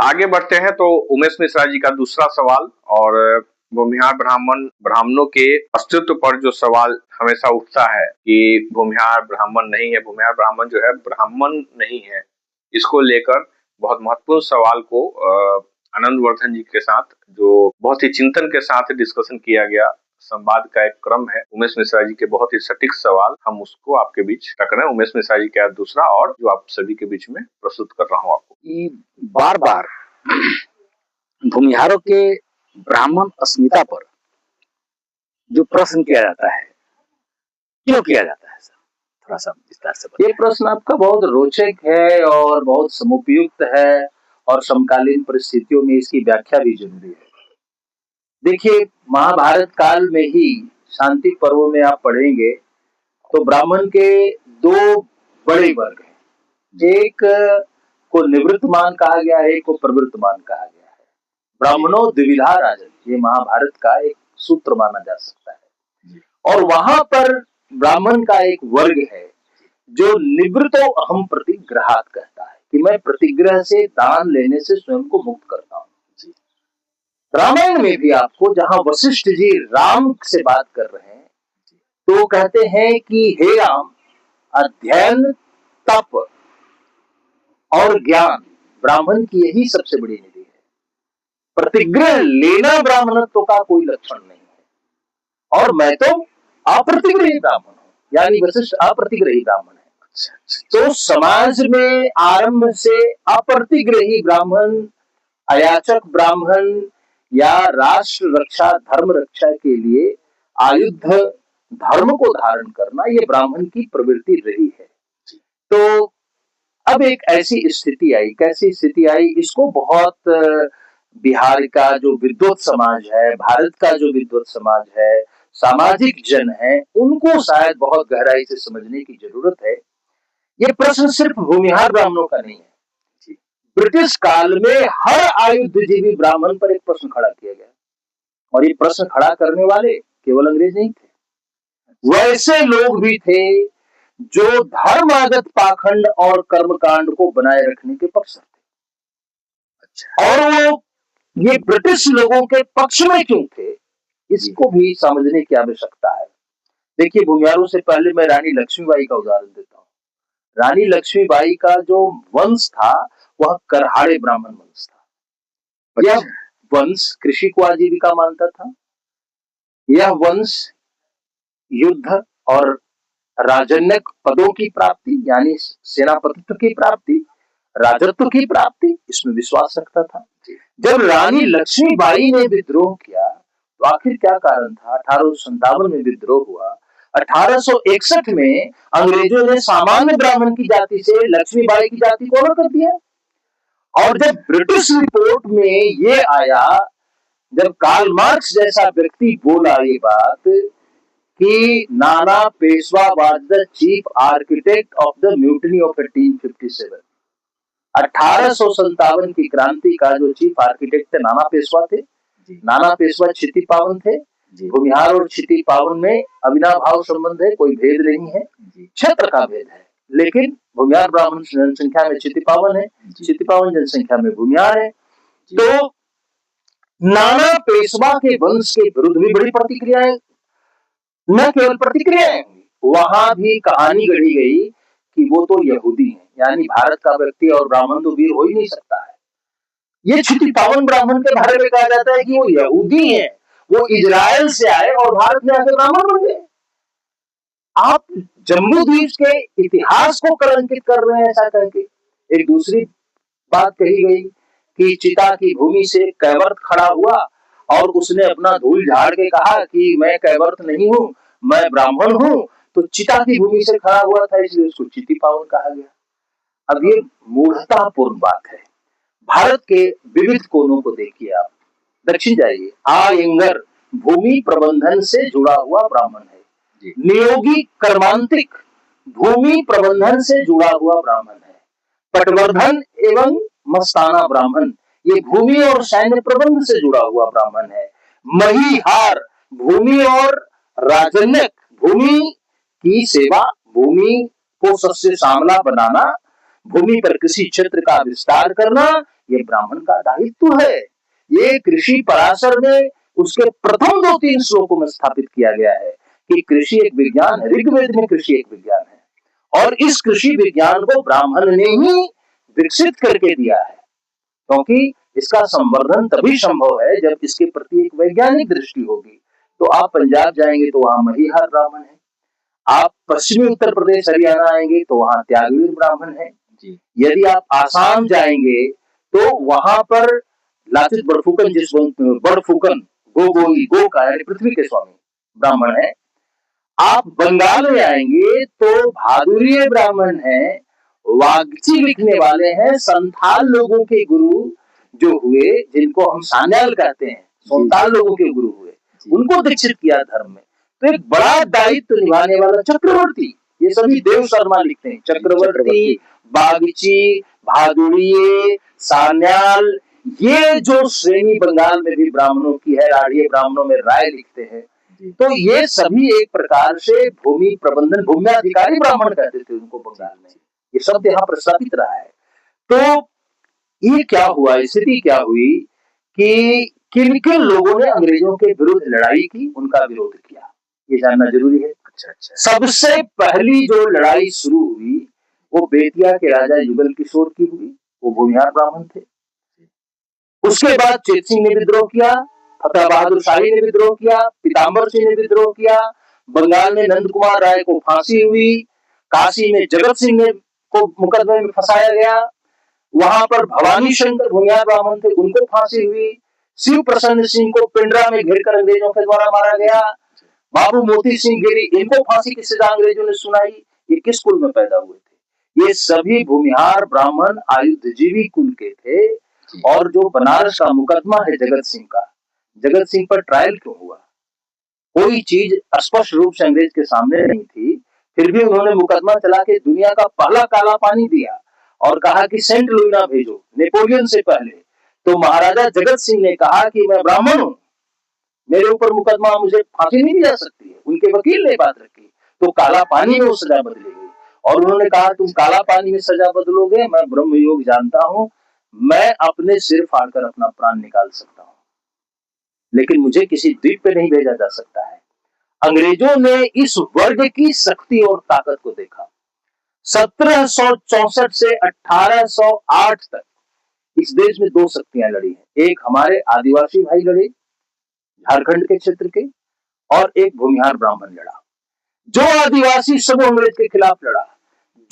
आगे बढ़ते हैं तो उमेश मिश्रा जी का दूसरा सवाल, और भूमिहार ब्राह्मणों के अस्तित्व पर जो सवाल हमेशा उठता है कि भूमिहार ब्राह्मण नहीं है, भूमिहार ब्राह्मण जो है ब्राह्मण नहीं है, इसको लेकर बहुत महत्वपूर्ण सवाल को आनंद वर्धन जी के साथ जो बहुत ही चिंतन के साथ डिस्कशन किया गया, संवाद का एक क्रम है। उमेश मिश्रा जी के बहुत ही सटीक सवाल, हम उसको आपके बीच रख रहे हैं। उमेश मिश्रा जी का दूसरा और जो आप सभी के बीच में प्रस्तुत कर रहा हूँ आपको। बार बार भूमिहारों के ब्राह्मण अस्मिता पर जो प्रश्न किया जाता है, क्यों किया जाता है सर, थोड़ा सा विस्तार से बताइए। ये प्रश्न आपका बहुत रोचक है और बहुत समुपयुक्त है और समकालीन परिस्थितियों में इसकी व्याख्या भी जरूरी है। देखिए, महाभारत काल में ही शांति पर्व में आप पढ़ेंगे तो ब्राह्मण के दो बड़े वर्ग हैं। एक को निवृत्तमान कहा गया है, एक को प्रवृत्तमान कहा गया है। ब्राह्मणों द्विविधा राजन, ये महाभारत का एक सूत्र माना जा सकता है। और वहां पर ब्राह्मण का एक वर्ग है जो निवृत्तो अहम प्रतिग्रहात कहता है कि मैं प्रतिग्रह से, दान लेने से स्वयं को मुक्त करता हूं। रामायण में भी आपको, जहां वशिष्ठ जी राम से बात कर रहे हैं, तो कहते हैं कि हे राम, अध्ययन, तप और ज्ञान ब्राह्मण की यही सबसे बड़ी निधि है। प्रतिग्रह लेना ब्राह्मणत्व का कोई लक्षण नहीं है। और मैं तो अप्रतिग्रही ब्राह्मण हूं, यानी वशिष्ठ अप्रतिग्रही ब्राह्मण है। तो समाज में आरंभ से अप्रतिग्रही ब्राह्मण, अयाचक ब्राह्मण या राष्ट्र रक्षा, धर्म रक्षा के लिए आयुध धर्म को धारण करना, ये ब्राह्मण की प्रवृत्ति रही है। तो अब एक ऐसी स्थिति आई, कैसी स्थिति आई, इसको बहुत बिहार का जो विद्वत समाज है, भारत का जो विद्वत समाज है, सामाजिक जन है, उनको शायद बहुत गहराई से समझने की जरूरत है। ये प्रश्न सिर्फ भूमिहार ब्राह्मणों का नहीं है। ब्रिटिश काल में हर आयुधजीवी ब्राह्मण पर एक प्रश्न खड़ा किया गया, और ये प्रश्न खड़ा करने वाले केवल अंग्रेज नहीं थे, वैसे लोग भी थे जो धर्मागत पाखंड और कर्मकांड को बनाए रखने के पक्ष थे। और वो ये ब्रिटिश लोगों के पक्ष में क्यों थे, इसको भी समझने की आवश्यकता है। देखिए, भूमिहारों से पहले मैं रानी लक्ष्मीबाई का उदाहरण देता हूँ। रानी लक्ष्मीबाई का जो वंश था वह करहाड़े ब्राह्मण वंश था। यह वंश कृषि को आजीविका मानता था। यह वंश युद्ध और राजन्यक पदों की प्राप्ति, यानी सेनापतित्व की प्राप्ति, राजत्व की प्राप्ति, इसमें विश्वास रखता था। जब रानी लक्ष्मीबाई ने विद्रोह किया तो आखिर क्या कारण था? 1857 में विद्रोह हुआ। 1861 में अंग्रेजों ने सामान्य ब्राह्मण की जाति से लक्ष्मीबाई की जाति को अलग कर दिया। और जब ब्रिटिश रिपोर्ट में ये आया, जब कार्ल मार्क्स जैसा व्यक्ति बोला ये बात कि नाना Peshwa was the chief architect of the mutiny of 1857, 1857 की क्रांति का जो चीफ आर्किटेक्ट थे नाना पेशवा थे। नाना पेशवा क्षिति पावन थे। भूमिहार और क्षिति पावन में अविनाभाव संबंध है, कोई भेद नहीं है, क्षेत्र का भेद है, लेकिन भूमिहार ब्राह्मण जनसंख्या में क्षिति पावन है, क्षिति पावन जनसंख्या में भूमिहार है। तो नाना पेशवा के वंश के विरुद्ध भी बड़ी प्रतिक्रियाएं, न केवल प्रतिक्रियाएं, वहां भी कहानी गढ़ी गई कि वो तो यहूदी हैं, यानी भारत का व्यक्ति और ब्राह्मण तो वीर हो ही नहीं सकता है। ये क्षिति पावन ब्राह्मण के बारे में कहा जाता है कि वो यहूदी हैं, वो इजराइल से आए और भारत में आकर ब्राह्मण बन गए। आप जम्मू द्वीप के इतिहास को कलंकित कर रहे हैं ऐसा करके। एक दूसरी बात कही गई कि चिता की भूमि से कैवर्त खड़ा हुआ और उसने अपना धूल झाड़ के कहा कि मैं कैवर्त नहीं हूं, मैं ब्राह्मण हूं। तो चिता की भूमि से खड़ा हुआ था, इसलिए उसको चिति पावन कहा गया। अब ये मूढ़तापूर्ण बात है। भारत के विविध कोनों को देखिए आप, दक्षिण जाइए, आयंगर भूमि प्रबंधन से जुड़ा हुआ ब्राह्मण है। नियोगी कर्मांतिक भूमि प्रबंधन से जुड़ा हुआ ब्राह्मण है। पटवर्धन एवं मस्ताना ब्राह्मण, ये भूमि और सैन्य प्रबंध से जुड़ा हुआ ब्राह्मण है। महिहार भूमि और राजन्यक, भूमि की सेवा, भूमि को सस्य श्यामला बनाना, भूमि पर कृषि क्षेत्र का विस्तार करना, ये ब्राह्मण का दायित्व है। ये कृषि पराशर में उसके प्रथम 2-3 श्लोकों में स्थापित किया गया है कि कृषि एक विज्ञान है, ऋग्वेद में कृषि एक विज्ञान है और इस कृषि विज्ञान को ब्राह्मण ने ही विकसित करके दिया है, क्योंकि इसका संवर्धन तभी संभव है जब इसके प्रति एक वैज्ञानिक दृष्टि होगी। तो आप पंजाब जाएंगे तो वहां महिहार ब्राह्मण है, आप पश्चिमी उत्तर प्रदेश हरियाणा आएंगे तो वहां त्यागवीर ब्राह्मण है, यदि आप आसाम जाएंगे तो वहां पर लाचित बड़फुकन बड़फुकन गोगोई गो का यानी पृथ्वी के स्वामी ब्राह्मण है। आप बंगाल में आएंगे तो भादुरीय ब्राह्मण है, वागची लिखने वाले हैं, संथाल लोगों के गुरु जो हुए, जिनको हम सान्याल कहते हैं, संथाल लोगों के गुरु हुए, उनको दीक्षित किया धर्म में। तो एक बड़ा दायित्व निभाने वाला चक्रवर्ती, ये सभी देव शर्मा लिखते हैं, चक्रवर्ती, बागची, भादुड़िये, सान्याल, ये जो श्रेणी बंगाल में भी ब्राह्मणों की है, राढ़िये ब्राह्मणों में राय लिखते हैं, तो ये सभी एक प्रकार से भूमि प्रबंधन, भूम्याधिकारी ब्राह्मण कहते थे उनको बंगाल में, ये शब्द यहाँ प्रस्तावित रहा है। तो ये क्या हुआ, स्थिति क्या हुई कि किन किन लोगों ने अंग्रेजों के विरुद्ध लड़ाई की, उनका विरोध किया, ये जानना जरूरी है। अच्छा। सबसे पहली जो लड़ाई शुरू हुई वो बेतिया के राजा युगल किशोर की हुई, वो भूमिहार ब्राह्मण थे। उसके बाद चेत सिंह ने विद्रोह किया, फतेह बहादुर शाही ने विद्रोह किया, पीताम्बर सिंह ने विद्रोह किया, बंगाल में नंद कुमार राय को फांसी हुई, काशी में जगत सिंह ने को मुकदमे में फंसाया गया, वहां पर भवानी शंकर भूमिहार ब्राह्मण थे, उनको फांसी हुई, शिव प्रसन्न सिंह को पिंडरा में घेरकर अंग्रेजों के द्वारा मारा गया, बाबू मोती सिंह गिरी, इनको फांसी की सजा अंग्रेजों ने सुनाई। ये किस कुल में पैदा हुए थे? ये सभी भूमिहार ब्राह्मण आयुधजीवी कुल के थे। और जो बनारस का मुकदमा है जगत सिंह का, जगत सिंह पर ट्रायल क्यों हुआ? कोई चीज स्पष्ट रूप से अंग्रेज के सामने नहीं थी, फिर भी उन्होंने मुकदमा चला के दुनिया का पहला काला पानी दिया और कहा कि सेंट लुइना भेजो, नेपोलियन से पहले। तो महाराजा जगत सिंह ने कहा कि मैं ब्राह्मण हूं, मेरे ऊपर मुकदमा, मुझे फांसी नहीं दी जा सकती है। उनके वकील ने बात रखी तो काला पानी में वो सजा बदली गई और उन्होंने कहा तुम काला पानी में सजा बदलोगे, मैं ब्रह्म योग जानता हूं, मैं अपने सिर फाड़कर अपना प्राण निकाल सकता हूं, लेकिन मुझे किसी द्वीप पे नहीं भेजा जा सकता है। अंग्रेजों ने इस वर्ग की शक्ति और ताकत को देखा। 1764 से 1808 तक इस देश में दो शक्तियां लड़ी हैं, एक हमारे आदिवासी भाई लड़े झारखंड के क्षेत्र के, और एक भूमिहार ब्राह्मण लड़ा। जो आदिवासी सब अंग्रेज के खिलाफ लड़ा,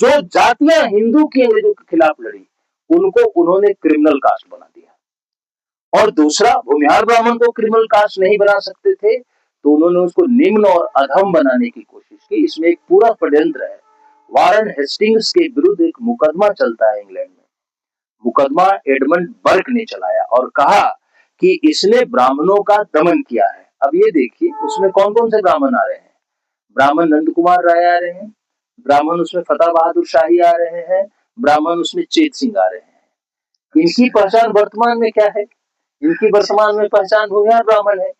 जो जातियां हिंदू की अंग्रेजों के खिलाफ लड़ी, उनको उन्होंने क्रिमिनल कास्ट बना दिया। और दूसरा, भूमिहार ब्राह्मण को क्रिमिनल कास्ट नहीं बना सकते थे तो उन्होंने उसको निम्न और अधम बनाने की कोशिश की। इसमें एक पूरा षड्यंत्र है। वारन हेस्टिंग्स के विरुद्ध एक मुकदमा चलता है इंग्लैंड में, मुकदमा एडमंड बर्क ने चलाया और कहा कि इसने ब्राह्मणों का दमन किया है। अब ये देखिए उसमें कौन कौन से ब्राह्मण आ रहे हैं, ब्राह्मण नंद कुमार राय आ रहे हैं, ब्राह्मण उसमें फतेह बहादुर शाही आ रहे हैं, ब्राह्मण उसमें चेत सिंह आ रहे हैं। इनकी पहचान वर्तमान में क्या है? इनकी वर्तमान में पहचान भूमिहार ब्राह्मण है।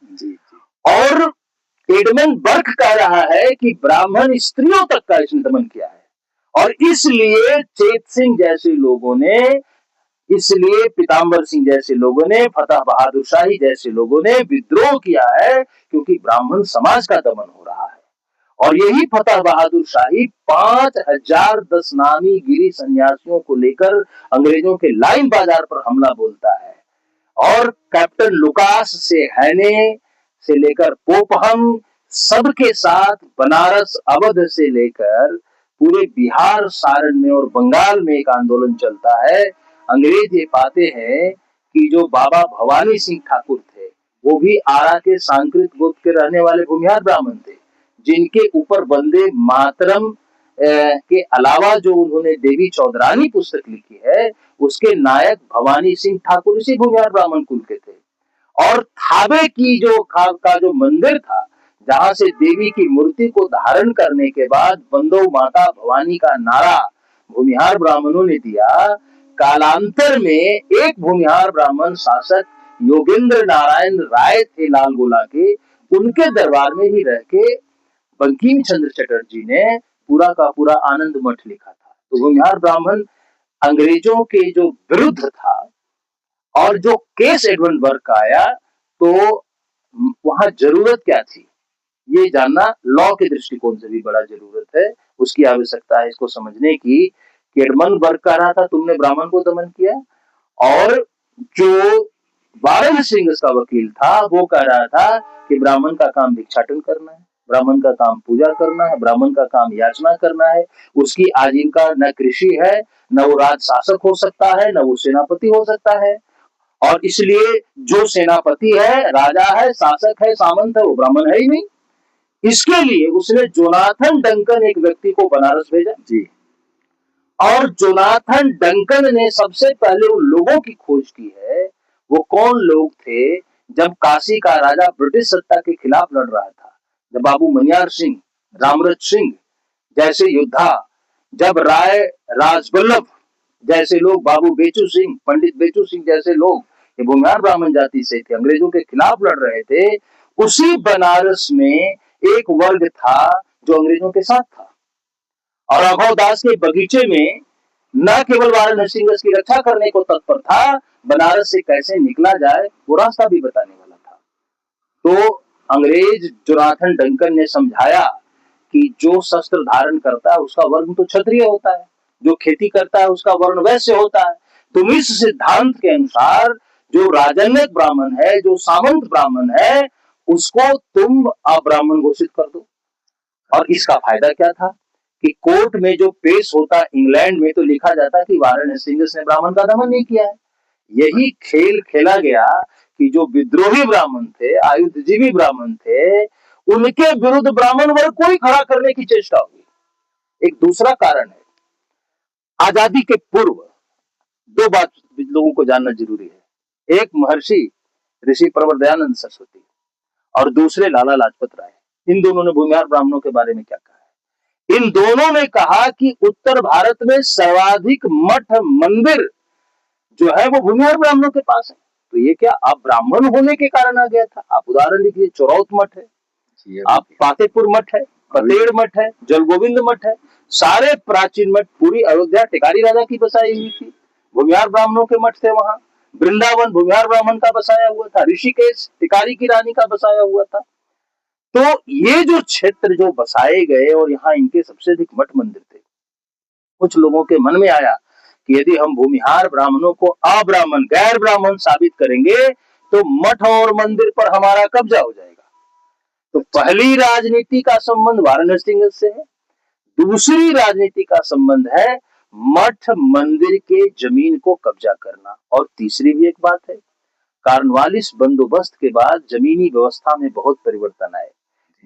और एडमंड बर्क कह रहा है कि ब्राह्मण स्त्रियों तक का इसने दमन किया है, और इसलिए चेत सिंह जैसे लोगों ने, इसलिए पीताम्बर सिंह जैसे लोगों ने, फतेह बहादुर शाही जैसे लोगों ने विद्रोह किया है, क्योंकि ब्राह्मण समाज का दमन हो रहा है। और यही फतेह बहादुर शाही 5010 नामी गिरी सन्यासियों को लेकर अंग्रेजों के लाइन बाजार पर हमला बोलता है, और कैप्टन लुकास से हैने से लेकर पोपहम सबके साथ बनारस अवध से लेकर पूरे बिहार, सारण में और बंगाल में एक आंदोलन चलता है। अंग्रेज ये पाते हैं कि जो बाबा भवानी सिंह ठाकुर थे वो भी आरा के सांकृत गोत्र के रहने वाले भूमिहार ब्राह्मण थे, जिनके ऊपर वंदे मातरम के अलावा जो उन्होंने देवी चौधरानी पुस्तक लिखी है उसके नायक भवानी सिंह ठाकुर इसी भूमिहार ब्राह्मण कुल के थे। और थावे की जो का जो मंदिर था, जहां से देवी की मूर्ति को धारण करने के बाद बंदो माता भवानी का नारा भूमिहार ब्राह्मणों ने दिया। कालांतर में एक भूमिहार ब्राह्मण शासक योगेंद्र नारायण राय थे लाल गोला के, उनके दरबार में ही रह के बंकिम चंद्र चटर्जी ने पूरा का पूरा आनंद मठ लिखा था। तो भूमिहार ब्राह्मण अंग्रेजों के जो विरुद्ध था और जो केस एडमंड का आया तो वहां जरूरत क्या थी ये जानना लॉ के दृष्टिकोण से भी बड़ा जरूरत है, उसकी आवश्यकता है इसको समझने की कि एडमंड बर्ग कह रहा था तुमने ब्राह्मण को दमन किया, और जो वारन सिंह का वकील था वो कह रहा था कि ब्राह्मण का काम भिक्षाटन करना है, ब्राह्मण का काम पूजा करना है, ब्राह्मण का काम याचना करना है, उसकी आजीविका न कृषि है, न वो राज शासक हो सकता है, न वो सेनापति हो सकता है, और इसलिए जो सेनापति है, राजा है, शासक है, सामंत है, वो ब्राह्मण है ही नहीं। इसके लिए उसने जोनाथन डंकन एक व्यक्ति को बनारस भेजा जी। और जोनाथन डंकन ने सबसे पहले उन लोगों की खोज की है, वो कौन लोग थे जब काशी का राजा ब्रिटिश सत्ता के खिलाफ लड़ रहा था, जब बाबू मनियार सिंह, रामरथ सिंह जैसे योद्धा, जब राय राजवल्लभ जैसे लोग, बाबू बेचू सिंह, पंडित बेचू सिंह जैसे लोग, ये भूमिहार ब्राह्मण जाति से थे, अंग्रेजों के खिलाफ लड़ रहे थे, उसी बनारस में एक वर्ग था जो अंग्रेजों के साथ था और अभवदास के बगीचे में न केवल वाराणसी की रक्षा करने को तत्पर था, बनारस से कैसे निकला जाए वो रास्ता भी बताने वाला था। तो अंग्रेज जोनाथन डंकन ने समझाया कि जो शस्त्र धारण करता है उसका वर्ण तो क्षत्रिय होता है, जो खेती करता है उसका वर्ण वैश्य होता है, तुम इस सिद्धांत के अनुसार जो राजन्यक ब्राह्मण है, जो सामंत ब्राह्मण है, उसको तुम अब्राह्मण घोषित कर दो। और इसका फायदा क्या था कि कोर्ट में जो पेश होता इंग्लैंड में तो लिखा जाता कि वाराणसी ने ब्राह्मण का दमन नहीं किया है। यही खेल खेला गया कि जो विद्रोही ब्राह्मण थे, आयुधजीवी ब्राह्मण थे, उनके विरुद्ध ब्राह्मण वर्ग को ही खड़ा करने की चेष्टा हुई। एक दूसरा कारण है, आजादी के पूर्व दो बात लोगों को जानना जरूरी है, एक महर्षि ऋषि प्रवर दयानंद सरस्वती और दूसरे लाला लाजपत राय। इन दोनों ने भूमिहार ब्राह्मणों के बारे में क्या कहा है? इन दोनों ने कहा कि उत्तर भारत में सर्वाधिक मठ मंदिर जो है वो भूमिहार ब्राह्मणों के पास है। तो ये क्या आप ब्राह्मण होने के कारण आ गया था? आप उदाहरण लिखिए, चौरौत मठ है, आप पातेपुर मठ है, पतेड़ मठ है, जलगोविंद मठ है, सारे प्राचीन मठ, पूरी अयोध्या टिकारी राजा की बसाई हुई थी, भूमिहार ब्राह्मणों के मठ थे वहां। वृंदावन भूमिहार ब्राह्मण का बसाया हुआ था, ऋषिकेश टिकारी की रानी का बसाया हुआ था। तो ये जो क्षेत्र जो बसाए गए और यहाँ इनके सबसे अधिक मठ मंदिर थे, कुछ लोगों के मन में आया कि यदि हम भूमिहार ब्राह्मणों को अब्राह्मण, गैर ब्राह्मण साबित करेंगे तो मठ और मंदिर पर हमारा कब्जा हो जाएगा। तो पहली राजनीति का संबंध वाराणसी से है, दूसरी राजनीति का संबंध है मठ मंदिर के जमीन को कब्जा करना, और तीसरी भी एक बात है, कार्नवालिस बंदोबस्त के बाद जमीनी व्यवस्था में बहुत परिवर्तन आए।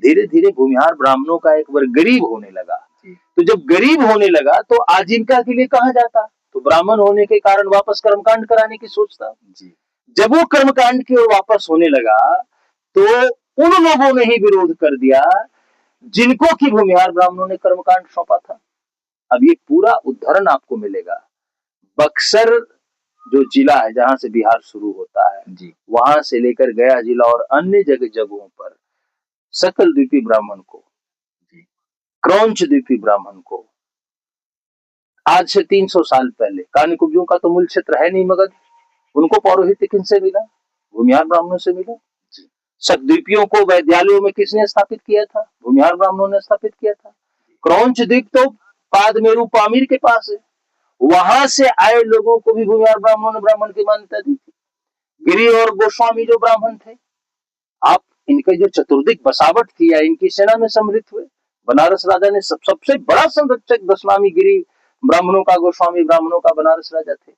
धीरे धीरे भूमिहार ब्राह्मणों का एक वर्ग गरीब होने लगा। तो जब गरीब होने लगा तो आजीविका के लिए कहाँ जाता? तो ब्राह्मण होने के कारण वापस कर्मकांड कराने की सोचता। जब वो कर्मकांड की ओर वापस होने लगा तो उन लोगों ने ही विरोध कर दिया जिनको कि भूमिहार ब्राह्मणों ने कर्मकांड सौंपा था। अब ये पूरा उदाहरण आपको मिलेगा, बक्सर जो जिला है जहां से बिहार शुरू होता है, वहां से लेकर गया जिला और अन्य जगहों पर सकल द्वीपी ब्राह्मण को, क्रौंच द्वीपी ब्राह्मण को, आज से 300 साल पहले, कानिकुब्जों का तो मूल क्षेत्र है नहीं मगध, उनको पौरोहित्य किनसे मिला? भूमिहार ब्राह्मणों से मिला। सकद्वीपियों को वैद्यालयों में किसने स्थापित किया था? भूमिहार ब्राह्मणों ने स्थापित किया था। क्रौंच द्वीप तो पादमेरु पामीर के पास है, वहां से आए लोगों को भी भूमिहार ब्राह्मणों ने ब्राह्मण की मान्यता दी थी। गिरि और गोस्वामी जो ब्राह्मण थे, आप इनके जो चतुर्दिक बसावट थी या इनकी सेना में सम्मिलित हुए, बनारस राजा ने सबसे बड़ा संरक्षक दशनामी गिरि ब्राह्मणों का, गोस्वामी ब्राह्मणों का बनारस राजा थे,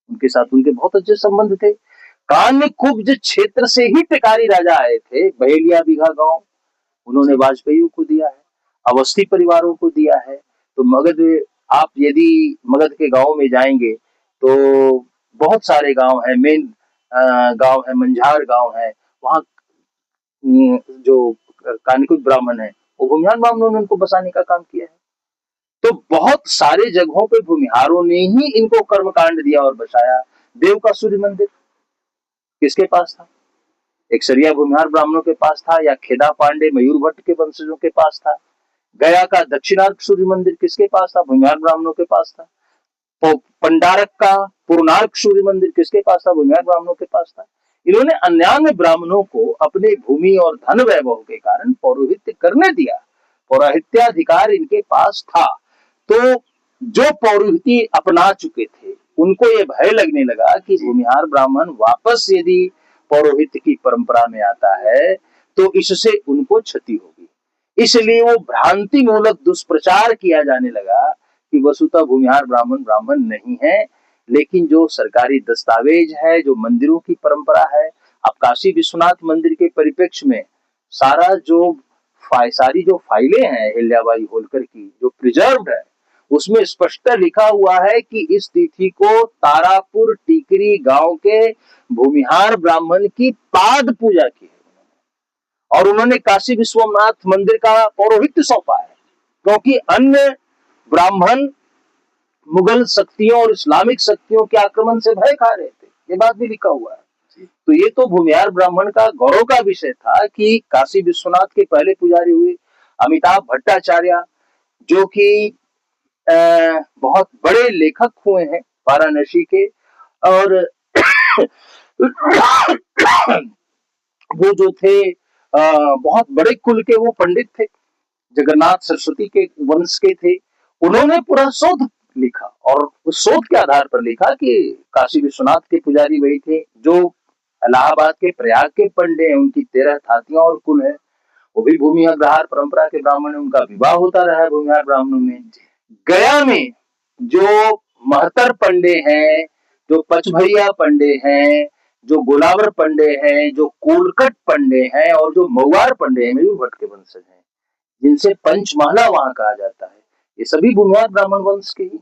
उनके साथ उनके बहुत अच्छे संबंध थे। कान्यकुब्ज क्षेत्र से ही टिकारी राजा आए थे, बहेलिया बीघा गांव उन्होंने वाजपेयी को दिया है, अवस्थी परिवारों को दिया है। तो मगध, आप यदि मगध के गांव में जाएंगे तो बहुत सारे गांव हैं, मेन गांव है, मंझार गांव है, वहां जो कानिकुब्ज ब्राह्मण है वो भूमिहार ब्राह्मणों ने उनको बसाने का काम किया है। तो बहुत सारे जगहों पे भूमिहारों ने ही इनको कर्मकांड दिया और बसाया। देव का सूर्य मंदिर किसके पास था? एक सरिया भूमिहार ब्राह्मणों के पास था, या खेदा पांडे मयूर भट्ट के वंशजों के पास था। गया का दक्षिणार्क सूर्य मंदिर किसके पास था? भूमिहार ब्राह्मणों के पास था। पंडारक का पूर्णार्क सूर्य मंदिर किसके पास था? भूमिहार ब्राह्मणों के पास था। इन्होंने अन्यान्य ब्राह्मणों को अपने भूमि और धन वैभव के कारण पौरोहित्य करने दिया, पौरोहित्याधिकार इनके पास था। तो जो पौरोहित्य अपना चुके थे उनको ये भय लगने लगा कि भूमिहार ब्राह्मण वापस यदि पौरोहित्य की परंपरा में आता है तो इससे उनको क्षति होगी। इसलिए वो भ्रांति मूलक दुष्प्रचार किया जाने लगा कि वसुतः भूमिहार ब्राह्मण ब्राह्मण नहीं है, लेकिन जो सरकारी दस्तावेज है, जो मंदिरों की परंपरा है, अब काशी विश्वनाथ मंदिर के परिप्रेक्ष्य में सारी जो फाइलें हैं अहिल्याबाई होलकर की जो प्रिजर्व्ड है, उसमें स्पष्ट लिखा हुआ है कि इस तिथि को तारापुर टीकरी गांव के भूमिहार ब्राह्मण की पाद पूजा की है और उन्होंने काशी विश्वनाथ मंदिर का पौरोहित्य सौंपा है, क्योंकि अन्य ब्राह्मण मुगल शक्तियों और इस्लामिक शक्तियों के आक्रमण से भय खा रहे थे। ये बात भी लिखा हुआ है। तो ये तो भूमिहार ब्राह्मण का गौरव का विषय था कि काशी विश्वनाथ के पहले पुजारी हुए अमिताभ भट्टाचार्य, जो कि बहुत बड़े लेखक हुए हैं वाराणसी के, और वो जो थे बहुत बड़े कुल के वो पंडित थे, जगन्नाथ सरस्वती के वंश के थे। उन्होंने पूरा शोध लिखा और उस शोध के आधार पर लिखा कि काशी विश्वनाथ के पुजारी वही थे जो इलाहाबाद के प्रयाग के पंडे हैं, उनकी 13 थातियां और कुल है, वो भी भूमि अग्रहार परंपरा के ब्राह्मण है, उनका विवाह होता रहा है भूमिहार ब्राह्मणों में। गया में जो महतर पंडे हैं, जो पचभैया पंडे हैं, जो गोलावर पंडे हैं, जो कोलकट पंडे हैं और जो मऊआर पंडे हैं, मयूर भट्ट के वंशज हैं, जिनसे पंचमहला वहां कहा जाता है, ये सभी भूमिहार ब्राह्मण वंश के ही।